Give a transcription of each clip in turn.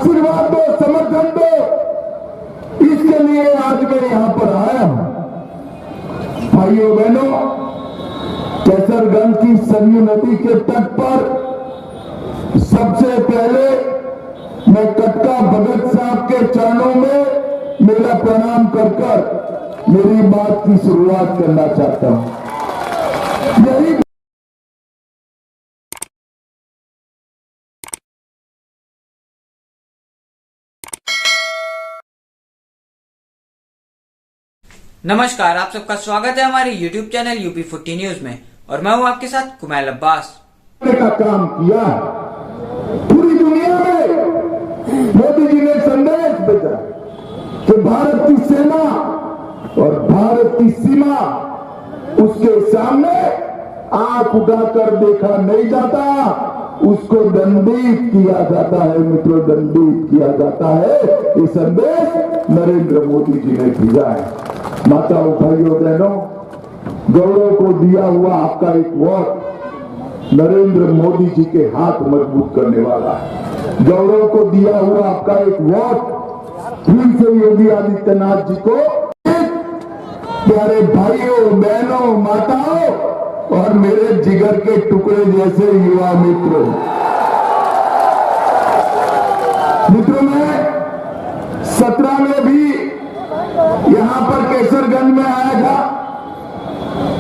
आशीर्वाद दो, समर्थन दो, इसके लिए आज मैं यहां पर आया हूं। भाइयों बहनों, केसरगंज की सरयू नदी के तट पर सबसे पहले मैं कटका भगत साहब के चरणों में मेरा प्रणाम कर मेरी बात की शुरुआत करना चाहता हूं। यही नमस्कार, आप सबका स्वागत है हमारे YouTube चैनल UP40 न्यूज में और मैं हूं आपके साथ कुमैल अब्बास। का काम किया पूरी दुनिया में। मोदी जी ने संदेश भेजा कि भारत की सेना और भारत की सीमा, उसके सामने आंख उठाकर देखा नहीं जाता, उसको दंडित किया जाता है। मित्रों, दंडित किया जाता है। ये संदेश नरेंद्र मोदी जी ने भेजा है। माताओं, भाइयों बहनों, गौरव को दिया हुआ आपका एक वोट नरेंद्र मोदी जी के हाथ मजबूत करने वाला है। गौरव को दिया हुआ आपका एक वोट फिर से योगी आदित्यनाथ जी को, प्यारे भाइयों बहनों, माताओं और मेरे जिगर के टुकड़े जैसे युवा मित्रों, मैं 17 में भी यहां पर केसरगंज में आया था।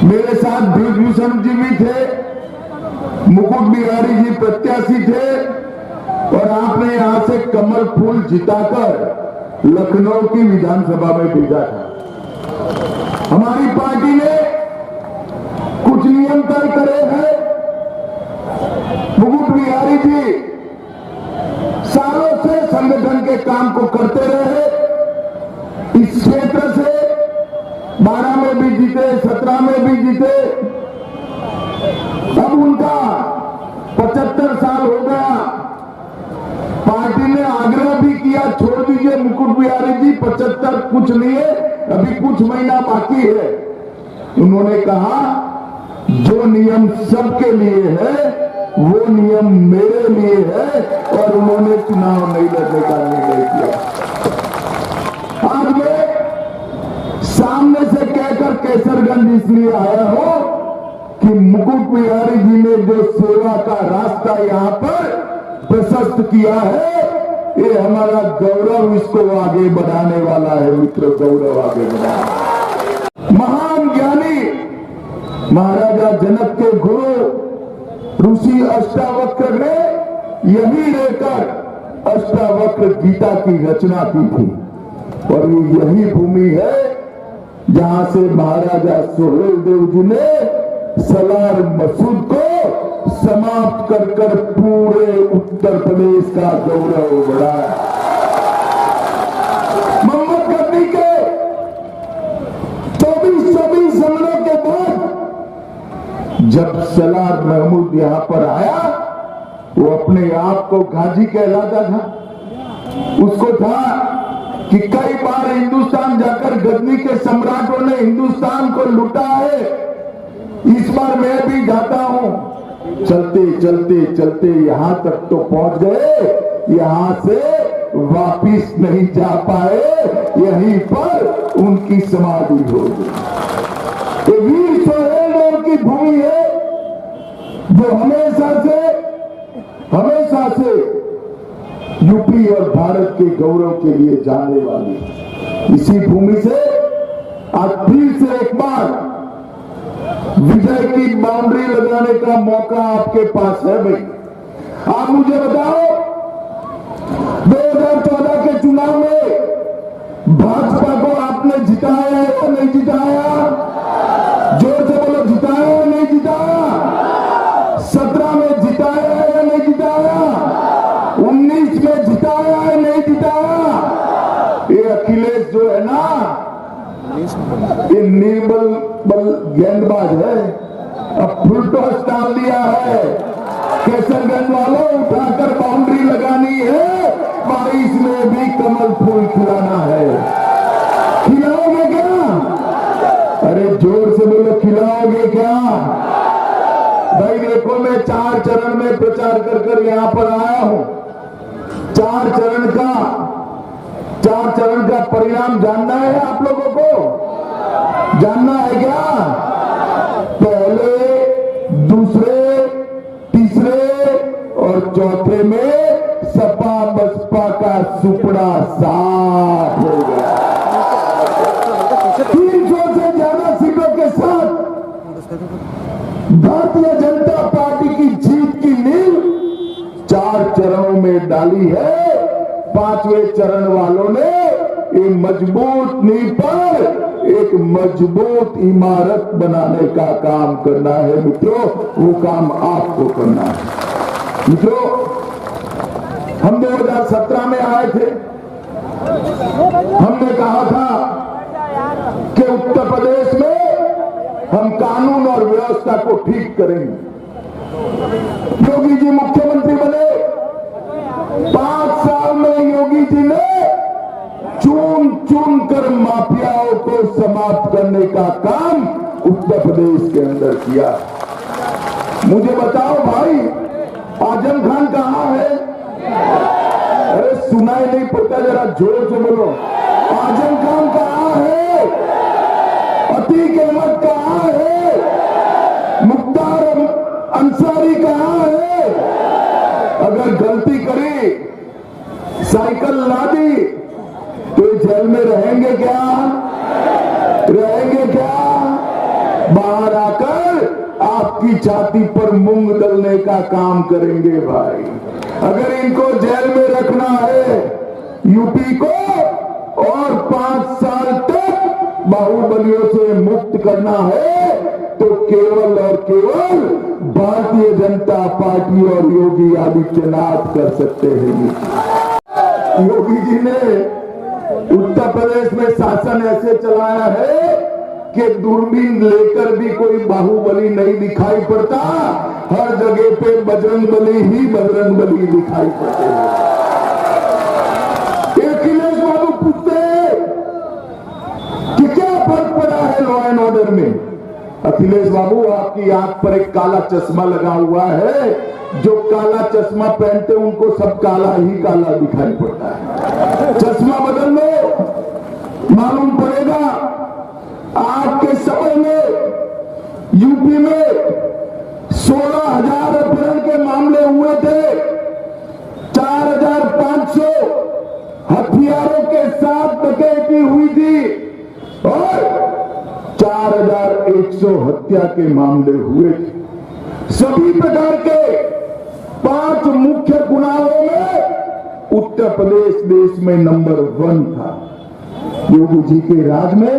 मेरे साथ ब्रजभूषण जी भी थे, मुकुट बिहारी जी प्रत्याशी थे और आपने यहां से कमल फूल जिताकर लखनऊ की विधानसभा में भेजा था। हमारी पार्टी ने कुछ नियम तय करे हैं। मुकुट बिहारी जी सालों से संगठन के काम को करते रहे। इस क्षेत्र से 12 में भी जीते, 17 में भी जीते। अब उनका 75 साल हो गया। पार्टी ने आग्रह भी किया, छोड़ दीजिए मुकुट बिहारी जी, 75 कुछ नहीं है, अभी कुछ महीना बाकी है। उन्होंने कहा जो नियम सबके लिए है वो नियम मेरे लिए है और उन्होंने चुनाव नहीं लड़ने का निर्णय किया। आज मैं सामने से कहकर केसरगंज इसलिए आया हूं कि मुकुट बिहारी जी ने जो सेवा का रास्ता यहां पर प्रशस्त किया है, ये हमारा गौरव इसको आगे बढ़ाने वाला है। मित्रों, गौरव आगे बढ़ाना। महान ज्ञानी महाराजा जनक के गुरु ऋषि अष्टावक्र ने यही लेकर अष्टावक्र गीता की रचना की थी और ये यही भूमि है जहां से महाराजा सुहेल देव जी ने सलार मसूद को समाप्त कर पूरे उत्तर प्रदेश का गौरव बढ़ाया। मोहम्मद गद्दी के 24 हमलों के बाद जब सलार महमूद यहां पर आया, वो अपने आप को गाजी कहलाता था। उसको था कि कई बार हिंदुस्तान जाकर गजनी के सम्राटों ने हिंदुस्तान को लूटा है, इस बार मैं भी जाता हूं। चलते चलते चलते यहां तक तो पहुंच गए, यहां से वापिस नहीं जा पाए, यहीं पर उनकी समाधि हो गई। ये वीर सोहेल देव की भूमि है जो हमेशा से यूपी और भारत के गौरव के लिए जाने वाली। इसी भूमि से आज फिर से एक बार विजय की बाउंड्री लगाने का मौका आपके पास है। भाई, आप मुझे बताओ, 2014 के चुनाव में भाजपा को आपने जिताया है या नहीं जिताया? जोर से बोलो, जिताया या नहीं जिताया? 17 में जिताया है या नहीं जिताया? 19 में जिताया है नहीं जिताया? ये अखिलेश जो है ना, ये निर्बल गेंदबाज है। अब फुल टॉस डाल दिया है। केसरगंज वालों, उठाकर बाउंड्री लगानी है, 22 में भी कमल फूल खिलाना है। खिलाओगे क्या? अरे जोर से बोलो, खिलाओगे क्या? भाई देखो, मैं 4 चरण में प्रचार कर यहां पर आया हूं। चार चरण का परिणाम जानना है आप लोगों को? जानना है क्या? पहले, दूसरे, तीसरे और चौथे में सपा बसपा का सुपड़ा साफ हो गया। 300 से ज्यादा सीटों के साथ भारतीय जनता पार्टी की जीत की नींव 4 चरणों में डाली है। 5वें चरण वालों ने एक मजबूत नींव पर एक मजबूत इमारत बनाने का काम करना है मित्रों। वो काम आपको करना है मित्रों। हम 2017 में आए थे, हमने कहा था कि उत्तर प्रदेश में हम कानून और व्यवस्था को ठीक करेंगे। योगी जी मुख्यमंत्री बने, 5 साल में योगी जी ने चुन चुन कर माफियाओं को समाप्त करने का काम उत्तर प्रदेश के अंदर किया। मुझे बताओ भाई, आजम खान कहां है? अरे सुनाई नहीं पड़ता, जरा जोर से बोलो। आजम खान कहां है? अतीक अहमद कहां है? मुख्तार अंसारी कहां है? अगर गलती करी, साइकिल ला दी तो जेल में रहेंगे क्या? रहेंगे क्या? बाहर आकर आपकी छाती पर मूंग दलने का काम करेंगे भाई। अगर इनको जेल में रखना है यूपी को और 5 साल तक बाहुबलियों से मुक्त करना है तो केवल और केवल भारतीय जनता पार्टी और योगी आदित्यनाथ कर सकते हैं। योगी जी ने उत्तर प्रदेश में शासन ऐसे चलाया है कि दूरबीन लेकर भी कोई बाहुबली नहीं दिखाई पड़ता। हर जगह पे बजरंगबली ही बजरंगबली दिखाई पड़ते हैं। अखिलेश बाबू पूछते हैं कि क्या फर्क पड़ा है लॉ एंड ऑर्डर में? अखिलेश बाबू, आपकी आंख पर एक काला चश्मा लगा हुआ है। जो काला चश्मा पहनते उनको सब काला ही काला दिखाई पड़ता है। चश्मा बदल लो, मालूम पड़ेगा। आपके समय में यूपी में 16,000 अपहरण के मामले हुए थे। 4,500 हथियारों के साथ डकैती हुई थी और 4,100 हत्या के मामले हुए थे। सभी प्रकार के 5 मुख्य गुनाहों में उत्तर प्रदेश देश में नंबर 1 था। योगी जी के राज में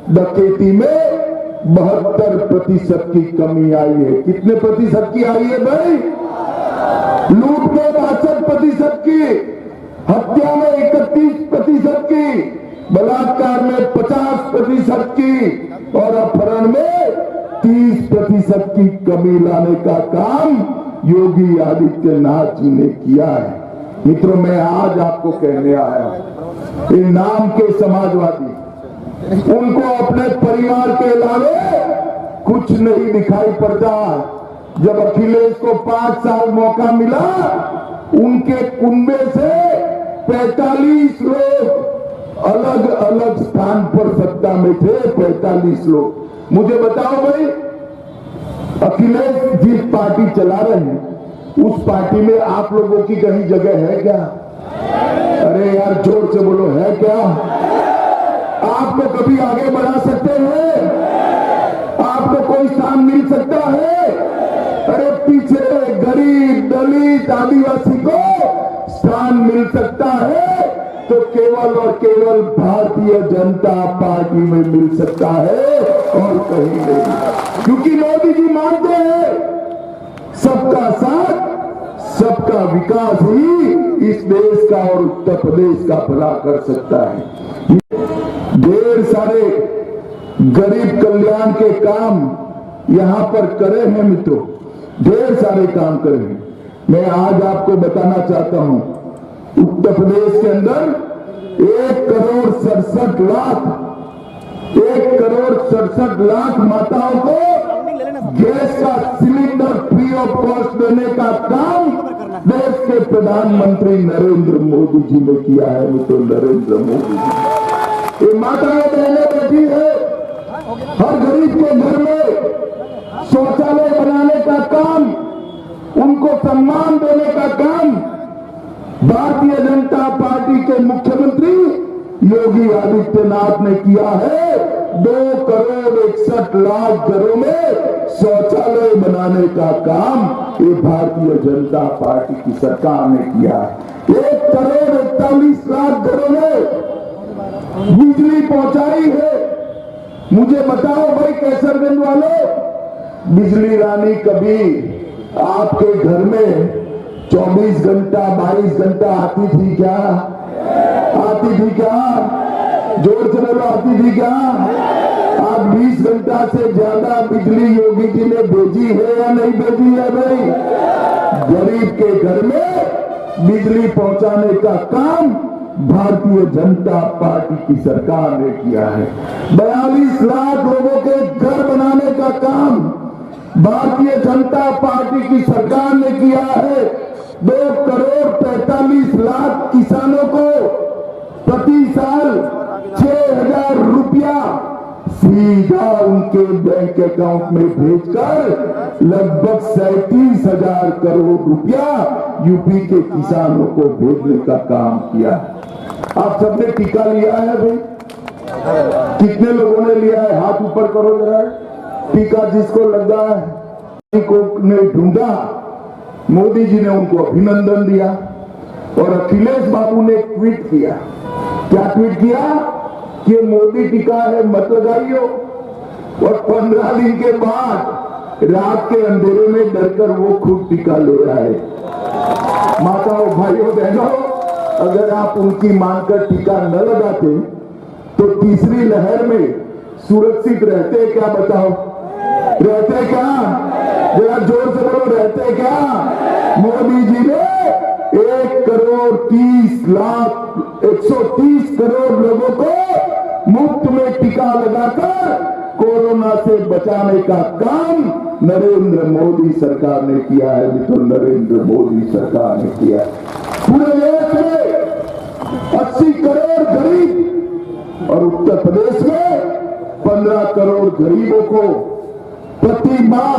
डकैती में 72% की कमी आई है। कितने प्रतिशत की आई है भाई? लूट में 62% की, हत्या में 31% की, बलात्कार में 50% की और अपहरण में 30% की कमी लाने का काम योगी आदित्यनाथ जी ने किया है। मित्रों, मैं आज आपको कहने आया हूं, इन नाम के समाजवादी, उनको अपने परिवार के अलावे कुछ नहीं दिखाई पड़ता। जब अखिलेश को 5 साल मौका मिला, उनके कुंबे से 45 लोग अलग अलग स्थान पर सत्ता में थे। 45 लोग। मुझे बताओ भाई, अखिलेश जिस पार्टी चला रहे हैं उस पार्टी में आप लोगों की कहीं जगह है क्या? अरे यार जोर से बोलो, है क्या? आपको कभी आगे बढ़ा सकते हैं? आपको कोई स्थान मिल सकता है? अरे पीछे गरीब, दलित, आदिवासी को स्थान मिल सकता है तो केवल और केवल भारतीय जनता पार्टी में मिल सकता है और कहीं नहीं। क्योंकि मोदी जी मानते हैं सबका साथ, सबका विकास ही इस देश का और उत्तर प्रदेश का भला कर सकता है। ढेर सारे गरीब कल्याण के काम यहां पर करे हैं मित्रों, ढेर सारे काम करे हैं। मैं आज आपको बताना चाहता हूं, उत्तर प्रदेश के अंदर 1,67 लाख माताओं को गैस का सिलेंडर फ्री ऑफ कॉस्ट देने का काम देश के प्रधानमंत्री नरेंद्र मोदी जी ने किया है। वो तो नरेंद्र मोदी जी, ये माताएं बहनें बैठी है, हर गरीब के घर में शौचालय बनाने का काम, उनको सम्मान देने का काम भारतीय जनता पार्टी के मुख्यमंत्री योगी आदित्यनाथ ने किया है। 2,61,00,000 घरों में शौचालय बनाने का काम ये भारतीय जनता पार्टी की सरकार ने किया है। 1,41,00,000 घरों में बिजली पहुंचाई है। मुझे बताओ भाई कैसरगंज वाले, बिजली रानी कभी आपके घर में 24 घंटा 22 घंटा आती थी क्या? आती थी क्या? जोर से बोलो, आती थी क्या? आज 20 घंटा से ज्यादा बिजली योगी जी ने भेजी है या नहीं भेजी है भाई? गरीब के घर में बिजली पहुंचाने का काम भारतीय जनता पार्टी की सरकार ने किया है। 42 लाख लोगों के घर बनाने का काम भारतीय जनता पार्टी की सरकार ने किया है। 2,45,00,000 किसानों को प्रति साल 6,000 रुपया सीधा उनके बैंक अकाउंट में भेजकर लगभग 37,000 करोड़ रुपया यूपी के किसानों को भेजने का काम किया। आप सबने टीका लिया है भाई? कितने लोगों ने लिया है? हाथ ऊपर करो जरा। टीका जिसको लगा है को ने ढूंढा, मोदी जी ने उनको अभिनंदन दिया। और अखिलेश बाबू ने ट्वीट किया, क्या ट्वीट किया कि मोदी टीका है मत लगाइयो। और 15 दिन के बाद रात के अंधेरे में डरकर वो खुद टीका ले रहा है। माताओं भाइयों बहनों, अगर आप उनकी मानकर टीका न लगाते तो तीसरी लहर में सुरक्षित रहते क्या? बताओ, रहते क्या? जरा जोर से बोलो, रहते क्या? मोदी जी ने 1,30,00,000 करोड़ लोगों को मुफ्त में टीका लगाकर कोरोना से बचाने का काम नरेंद्र मोदी सरकार ने किया है। तो नरेंद्र मोदी सरकार ने किया। पूरे देश में 80 करोड़ गरीब और उत्तर प्रदेश में 15 करोड़ गरीबों को प्रति माह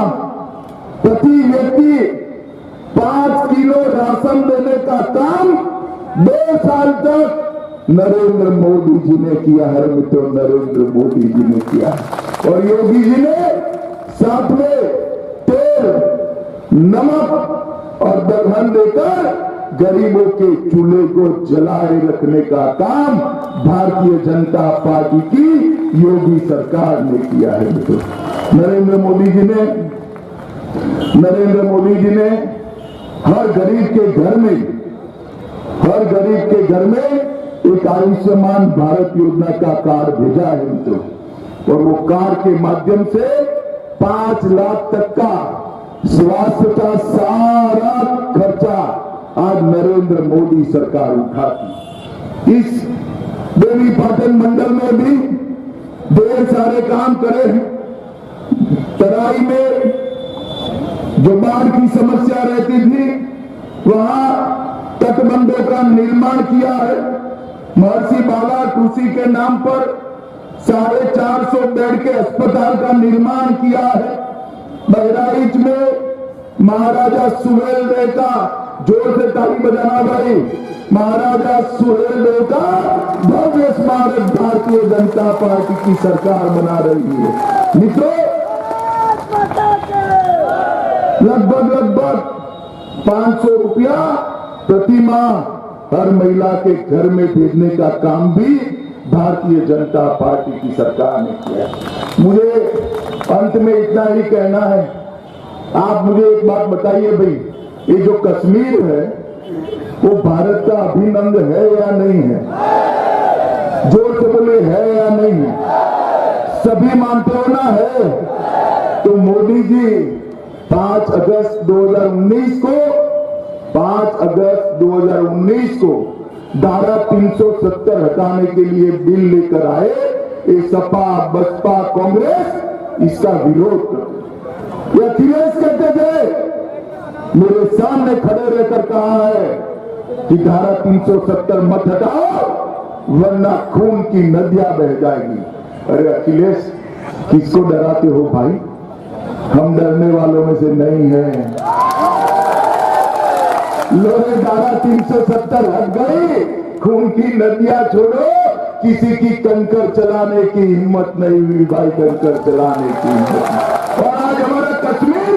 प्रति व्यक्ति 5 किलो राशन देने का काम 2 साल तक नरेंद्र मोदी जी ने किया है। मित्रों, नरेंद्र मोदी जी ने किया। और योगी जी ने साथ में तेल, नमक और दलहन देकर गरीबों के चूल्हे को जलाए रखने का काम भारतीय जनता पार्टी की योगी सरकार ने किया है। मित्रों, नरेंद्र मोदी जी ने हर गरीब के घर में एक आयुष्मान भारत योजना का कार्ड भेजा है मित्रों। और वो कार्ड के माध्यम से 5 लाख तक का स्वास्थ्य का सारा खर्चा आज नरेंद्र मोदी सरकार उठाती। इस देवी पाटन मंडल में भी ढेर सारे काम करे हैं। तराई में जो बाढ़ की समस्या रहती थी, वहां तटबंधों का निर्माण किया है। महर्षि बाला कृषि के नाम पर 450 बेड के अस्पताल का निर्माण किया है। बहराइच में महाराजा सुहेलदेव का, जोर से ताली बजाना भाई, महाराजा सुहेलदेव का भव्य स्मारक भारतीय जनता पार्टी की सरकार बना रही है। मित्रों, लगभग 500 रुपया प्रति माह हर महिला के घर में भेजने का काम भी भारतीय जनता पार्टी की सरकार ने किया। मुझे अंत में इतना ही कहना है। आप मुझे एक बात बताइए भाई, ये जो कश्मीर है वो भारत का अभिन्न अंग है या नहीं है? जोर से बोले, है या नहीं है? सभी मानते हो ना? है। तो मोदी जी 5 अगस्त 2019 को धारा 370 हटाने के लिए बिल लेकर आए। ये सपा, बसपा, कांग्रेस इसका विरोध कर। ये अखिलेश कहते थे मेरे सामने खड़े रहकर कहा है कि धारा 370 मत हटाओ वरना खून की नदियां बह जाएगी। अरे अखिलेश, किसको डराते हो भाई? हम डरने वालों में से नहीं हैं। लोहे धारा 370 हट गई, खून की नदियां छोड़ो। किसी की कंकर चलाने की हिम्मत नहीं हुई भाई, कंकर चलाने की हिम्मत। और आज हमारा कश्मीर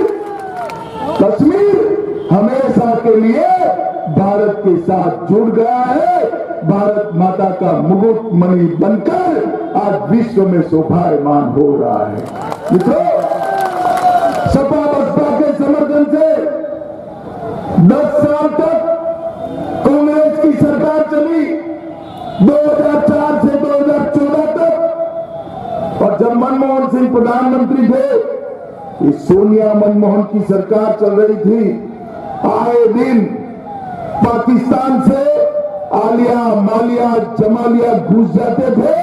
हमेशा के लिए भारत के साथ जुड़ गया है। भारत माता का मुकुट मणि बनकर आज विश्व में शोभायमान हो रहा है। मित्रों, सपा बसपा के समर्थन से 10 साल तक कांग्रेस की सरकार चली, 2004 से 2014 तक। और जब मनमोहन सिंह प्रधानमंत्री थे, इस सोनिया मनमोहन की सरकार चल रही थी। आए दिन पाकिस्तान से आलिया मालिया जमालिया घुस जाते थे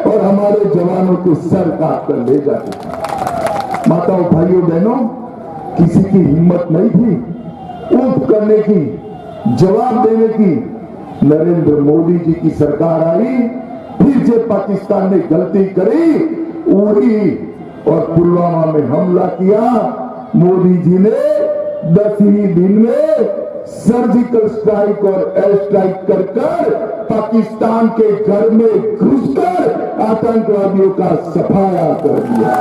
और हमारे जवानों के सर काट कर ले जाते थे। माताओं भाइयों बहनों, किसी की हिम्मत नहीं थी ऊंट करने की, जवाब देने की। नरेंद्र मोदी जी की सरकार आई, फिर से पाकिस्तान ने गलती करी, उड़ी और पुलवामा में हमला किया। मोदी जी ने 10 ही दिन में सर्जिकल स्ट्राइक और एयर स्ट्राइक कर पाकिस्तान के घर में घुसकर आतंकवादियों का सफाया कर दिया।